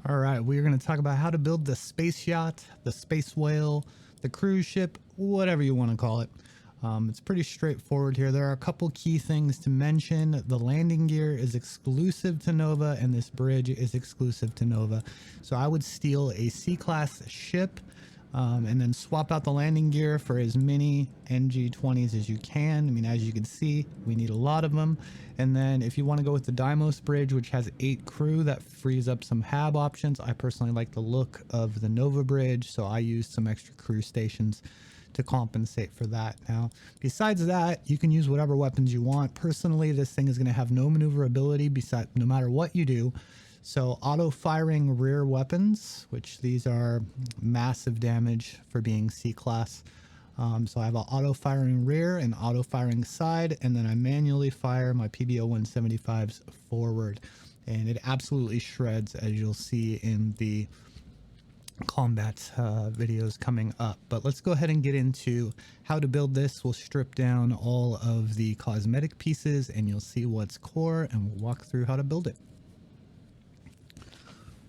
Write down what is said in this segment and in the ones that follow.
All right, we're going to talk about how to build the space yacht, the space whale, the cruise ship, whatever you want to call it. It's pretty straightforward here. There are a couple key things to mention. The landing gear is exclusive to Nova, and this bridge is exclusive to Nova. So I would steal a C-class ship and then swap out the landing gear for as many NG-20s as you can. I mean, as you can see, we need a lot of them. And then if you want to go with the Deimos bridge, which has 8 crew, that frees up some hab options. I personally like the look of the Nova bridge, so I used some extra crew stations to compensate for that. Now, besides that, you can use whatever weapons you want. Personally, this thing is going to have no maneuverability no matter what you do. So auto-firing rear weapons, which these are massive damage for being C-class. So I have an auto-firing rear and auto-firing side, and then I manually fire my PBO-175s forward. And it absolutely shreds, as you'll see in the combat videos coming up. But let's go ahead and get into how to build this. We'll strip down all of the cosmetic pieces, and you'll see what's core, and we'll walk through how to build it.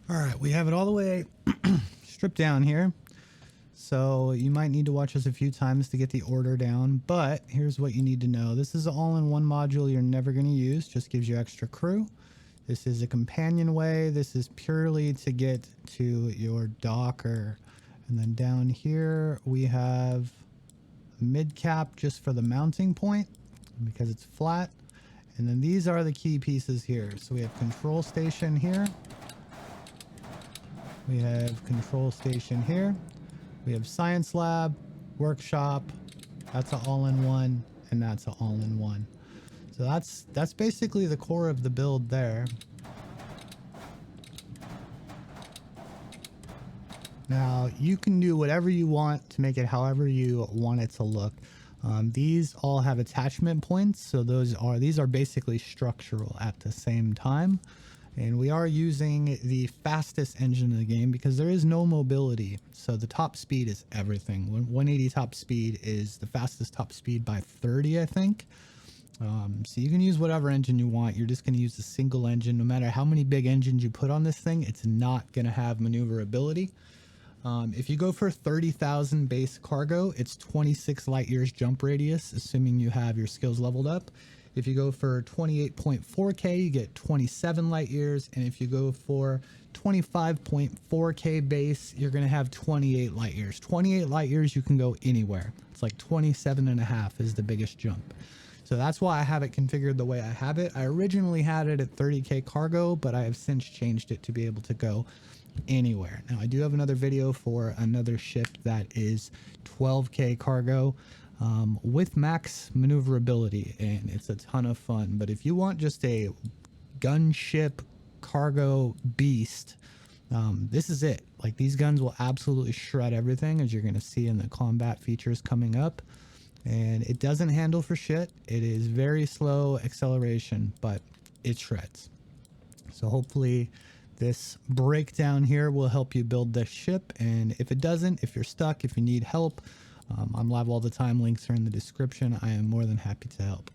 All right, we have it all the way stripped down here. So you might need to watch this a few times to get the order down, but here's what you need to know. This is an all-in-one module you're never going to use, just gives you extra crew. This is a companionway. This is purely to get to your docker. And then down here we have a mid cap just for the mounting point because it's flat. And then these are the key pieces here. So we have control station here. We have control station here. We have science lab, workshop. That's an all-in-one, and that's an all-in-one. So that's basically the core of the build there. Now you can do whatever you want to make it however you want it to look. These all have attachment points, so these are basically structural at the same time. And we are using the fastest engine in the game because there is no mobility. So the top speed is everything. 180 top speed is the fastest top speed by 30, I think. So you can use whatever engine you want. You're just going to use a single engine. No matter how many big engines you put on this thing, it's not going to have maneuverability. If you go for 30,000 base cargo, it's 26 light years jump radius, assuming you have your skills leveled up. If you go for 28.4K, you get 27 light years. And if you go for 25.4K base, you're going to have 28 light years. 28 light years, you can go anywhere. It's like 27.5 is the biggest jump. So that's why I have it configured the way I have it. I originally had it at 30K cargo, but I have since changed it to be able to go anywhere. Now I do have another video for another ship that is 12K cargo. With max maneuverability, and it's a ton of fun. But if you want just a gunship cargo beast, this is it. Like, these guns will absolutely shred everything, as you're going to see in the combat features coming up. And it doesn't handle for shit. It is very slow acceleration, but it shreds. So hopefully this breakdown here will help you build this ship. And if it doesn't, if you're stuck, if you need help, I'm live all the time. Links are in the description. I am more than happy to help.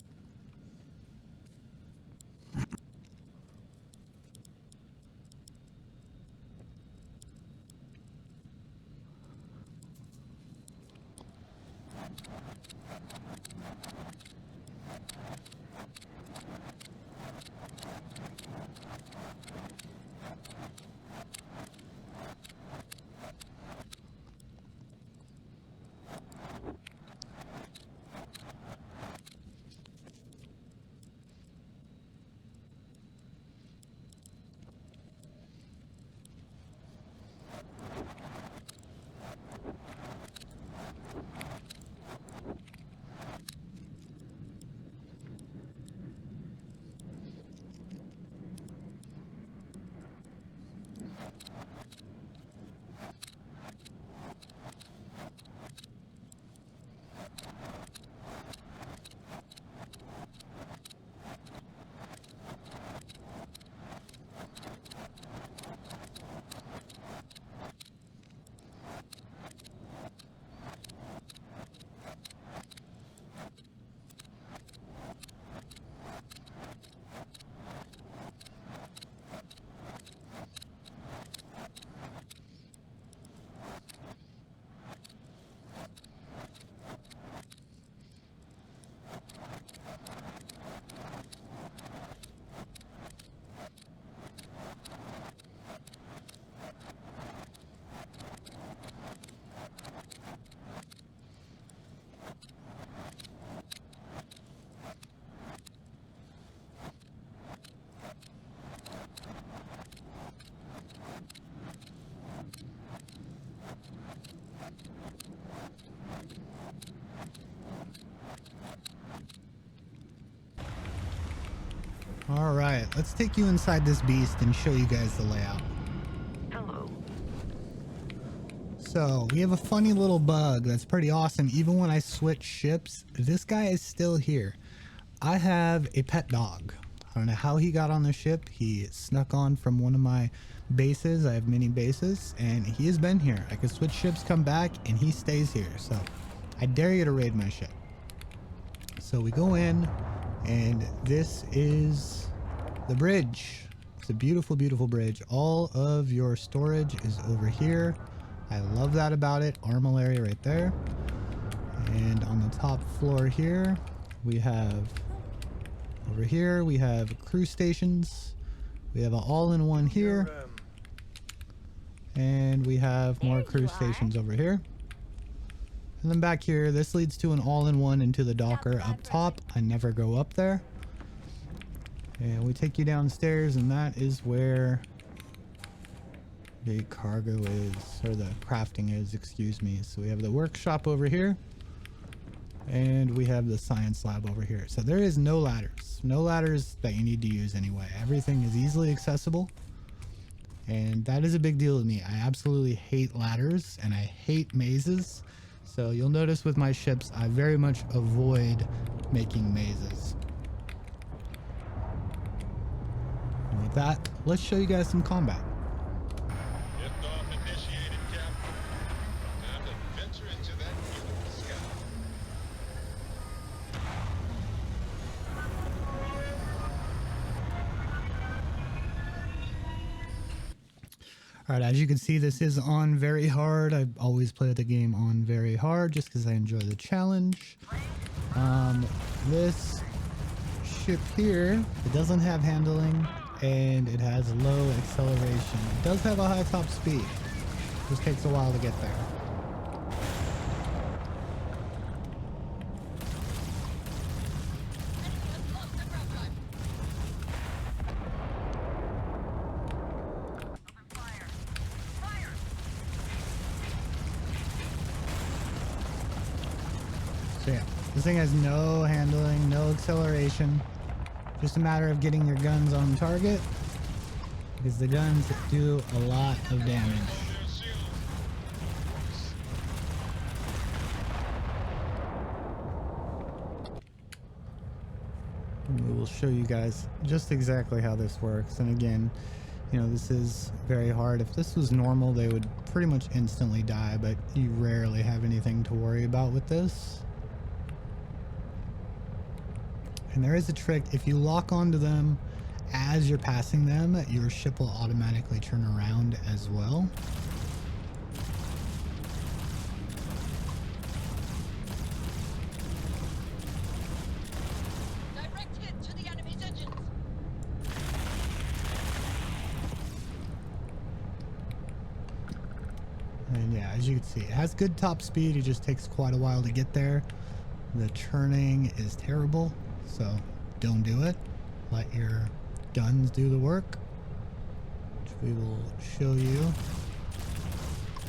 All right, let's take you inside this beast and show you guys the layout. Hello. So we have a funny little bug that's pretty awesome. Even when I switch ships, this guy is still here. I have a pet dog. I don't know how he got on the ship. He snuck on from one of my bases. I have many bases, and he has been here. I can switch ships, come back, and he stays here. So I dare you to raid my ship. So we go in, and this is the bridge. It's a beautiful, beautiful bridge. All of your storage is over here. I love that about it. Armor area right there. And on the top floor here, we have, over here, we have crew stations. We have an all-in-one here. And we have more crew stations over here. And then back here, this leads to an all-in-one into the docker up top. I never go up there. And we take you downstairs, and that is where the cargo is, or the crafting is, excuse me. So we have the workshop over here, and we have the science lab over here. So there is no ladders. No ladders that you need to use anyway. Everything is easily accessible. And that is a big deal to me. I absolutely hate ladders, and I hate mazes. So you'll notice with my ships, I very much avoid making mazes. And with that, let's show you guys some combat. Liftoff initiated, Captain. Time to venture into that beautiful sky. All right, as you can see, this is on very hard. I always play the game on very hard just because I enjoy the challenge. This ship here, it doesn't have handling and it has low acceleration. It does have a high top speed. Just takes a while to get there. So yeah, this thing has no handling, no acceleration. Just a matter of getting your guns on target, because the guns do a lot of damage. And we will show you guys just exactly how this works. And again, you know, this is very hard. If this was normal, they would pretty much instantly die, but you rarely have anything to worry about with this. And there is a trick. If you lock onto them as you're passing them, your ship will automatically turn around as well. Direct hit to the enemy's engines. And yeah, as you can see, it has good top speed. It just takes quite a while to get there. The turning is terrible, so don't do it. Let your guns do the work, which we will show you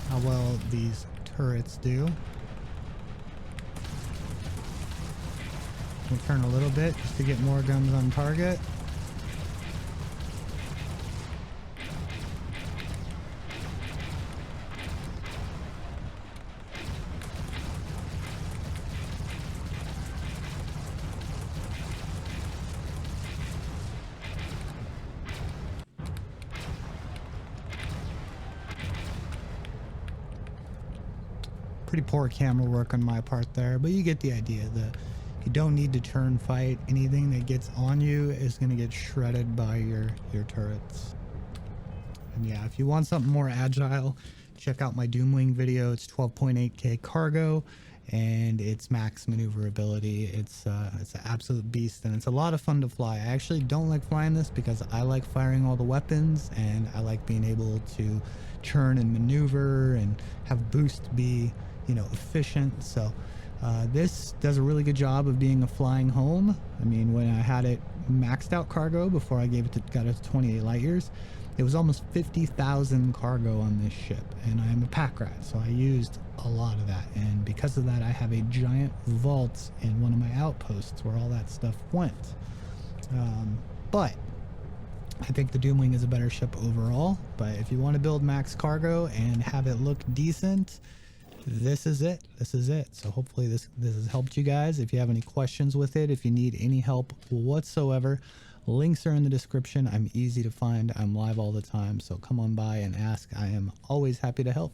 how well these turrets do. We'll turn a little bit just to get more guns on target. Pretty poor camera work on my part there, but you get the idea. You don't need to turn fight. Anything that gets on you is going to get shredded by your turrets. And yeah, if you want something more agile, check out my Doomwing video. It's 12.8K cargo and it's max maneuverability. It's an absolute beast, and it's a lot of fun to fly. I actually don't like flying this because I like firing all the weapons, and I like being able to churn and maneuver and have boost be, you know, efficient. So this does a really good job of being a flying home. I mean, when I had it maxed out cargo before I got it to 28 light years, it was almost 50,000 cargo on this ship, and I'm a pack rat, so I used a lot of that. And because of that, I have a giant vault in one of my outposts where all that stuff went. But I think the Doomwing is a better ship overall. But if you want to build max cargo and have it look decent, this is it. This is it. So hopefully this has helped you guys. If you have any questions with it, if you need any help whatsoever, links are in the description. I'm easy to find. I'm live all the time. So come on by and ask. I am always happy to help.